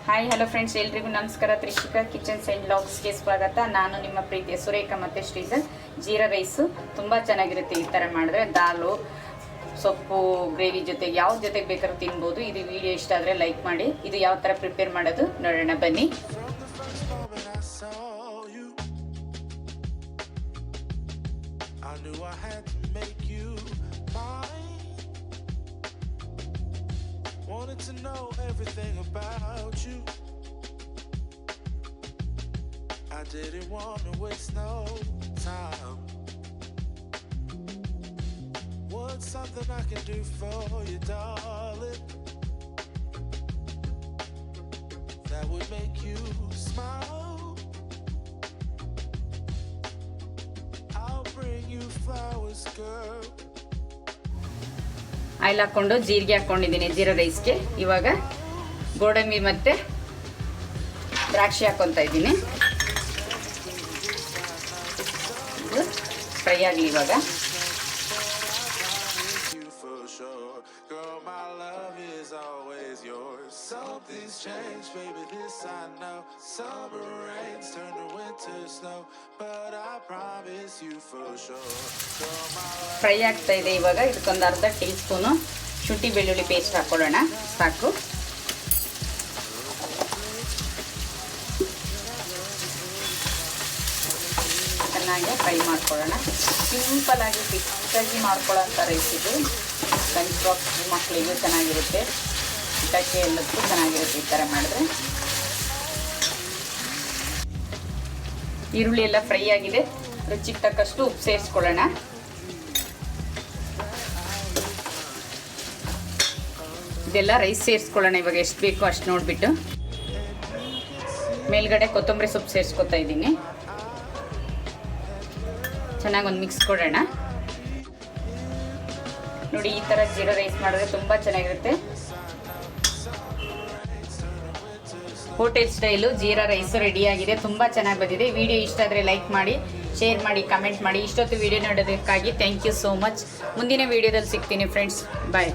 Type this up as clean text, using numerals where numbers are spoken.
Hi hello friends, ಎಲ್ರಿಗೂ ನಮಸ್ಕಾರ. Trishika kitchens and ವ್ಲಾಗ್ಸ್ಗೆ ಸ್ವಾಗತ. ನಾನು ನಿಮ್ಮ ಪ್ರೀತಿಯ ಸುರೇಖಾ ಮತ್ತು ಶ್ರೀಜಲ್. ಜೀರಾ ರೈಸು ತುಂಬ ಚೆನ್ನಾಗಿರುತ್ತೆ. ಈ ಥರ ಮಾಡಿದ್ರೆ ದಾಲು, ಸೊಪ್ಪು, ಗ್ರೇವಿ ಜೊತೆಗೆ ಯಾವ ಜೊತೆಗೆ ಬೇಕಾದ್ರೂ ತಿನ್ಬೋದು. ಇದು ವಿಡಿಯೋ ಇಷ್ಟ ಆದರೆ ಲೈಕ್ ಮಾಡಿ. ಇದು ಯಾವ ಥರ ಪ್ರಿಪೇರ್ ಮಾಡೋದು ನೋಡೋಣ ಬನ್ನಿ. Wanted to know everything about you. I didn't want to waste no time. What's something I can do for you, darling? That would make you smile. I'll bring you flowers, girl. Oil ಹಾಕ್ಕೊಂಡು ಜೀರಿಗೆ ಹಾಕ್ಕೊಂಡಿದ್ದೀನಿ ಜೀರಾ ರೈಸ್ಗೆ. ಇವಾಗ ಗೋಡಂಬಿ ಮತ್ತು ದ್ರಾಕ್ಷಿ ಹಾಕ್ಕೊತಾ ಇದ್ದೀನಿ. ಇದು ಫ್ರೈ ಆಗಲಿ ಇವಾಗ. ಫ್ರೈ ಆಗ್ತಾ ಇದೆ ಇವಾಗ. ಇದಕ್ಕೊಂದು ಅರ್ಧ ಟೀ ಸ್ಪೂನು ಶುಂಠಿ ಬೆಳ್ಳುಳ್ಳಿ ಪೇಸ್ಟ್ ಹಾಕ್ಕೊಳ್ಳೋಣ, ಸಾಕು. ಚೆನ್ನಾಗಿ ಫ್ರೈ ಮಾಡ್ಕೊಳ್ಳೋಣ. ಸಿಂಪಲಾಗಿ ಕ್ವಿಕ್ಕಾಗಿ ಮಾಡ್ಕೊಳ್ಳೋಂಥ ರೈಸ್ ಇದು. ಲಂಚ್ ಬಾಕ್ಸ್ ಮಕ್ಕಳಿಗೂ ಚೆನ್ನಾಗಿರುತ್ತೆ, ಊಟಕ್ಕೆ ಎಲ್ಲದಕ್ಕೂ ಚೆನ್ನಾಗಿರುತ್ತೆ ಈ ಥರ ಮಾಡಿದ್ರೆ. ಈರುಳ್ಳಿ ಎಲ್ಲ ಫ್ರೈ ಆಗಿದೆ. ರುಚಿಗೆ ತಕ್ಕಷ್ಟು ಉಪ್ಪು ಸೇರಿಸ್ಕೊಳ್ಳೋಣ. ಇದೆಲ್ಲ ರೈಸ್ ಸೇರಿಸ್ಕೊಳ್ಳೋಣ ಇವಾಗ. ಎಷ್ಟು ಬೇಕೋ ಅಷ್ಟು ನೋಡಿಬಿಟ್ಟು ಮೇಲ್ಗಡೆ ಕೊತ್ತಂಬರಿ ಸೊಪ್ಪು ಸೇರಿಸ್ಕೊತಾ ಇದ್ದೀನಿ. ಚೆನ್ನಾಗಿ ಒಂದು ಮಿಕ್ಸ್ ಕೊಡೋಣ. ನೋಡಿ, ಈ ಥರ ಜೀರಾ ರೈಸ್ ಮಾಡಿದ್ರೆ ತುಂಬ ಚೆನ್ನಾಗಿರುತ್ತೆ. ಹೋಟೆಲ್ ಸ್ಟೈಲು ಜೀರಾ ರೈಸು ರೆಡಿಯಾಗಿದೆ. ತುಂಬ ಚೆನ್ನಾಗಿ ಬಂದಿದೆ. ವಿಡಿಯೋ ಇಷ್ಟ ಆದರೆ ಲೈಕ್ ಮಾಡಿ, ಶೇರ್ ಮಾಡಿ, ಕಮೆಂಟ್ ಮಾಡಿ. ಇಷ್ಟೊತ್ತು ವಿಡಿಯೋ ನೋಡೋದಕ್ಕಾಗಿ ಥ್ಯಾಂಕ್ ಯು ಸೋ ಮಚ್. ಮುಂದಿನ ವಿಡಿಯೋದಲ್ಲಿ ಸಿಗ್ತೀನಿ ಫ್ರೆಂಡ್ಸ್. ಬಾಯ್.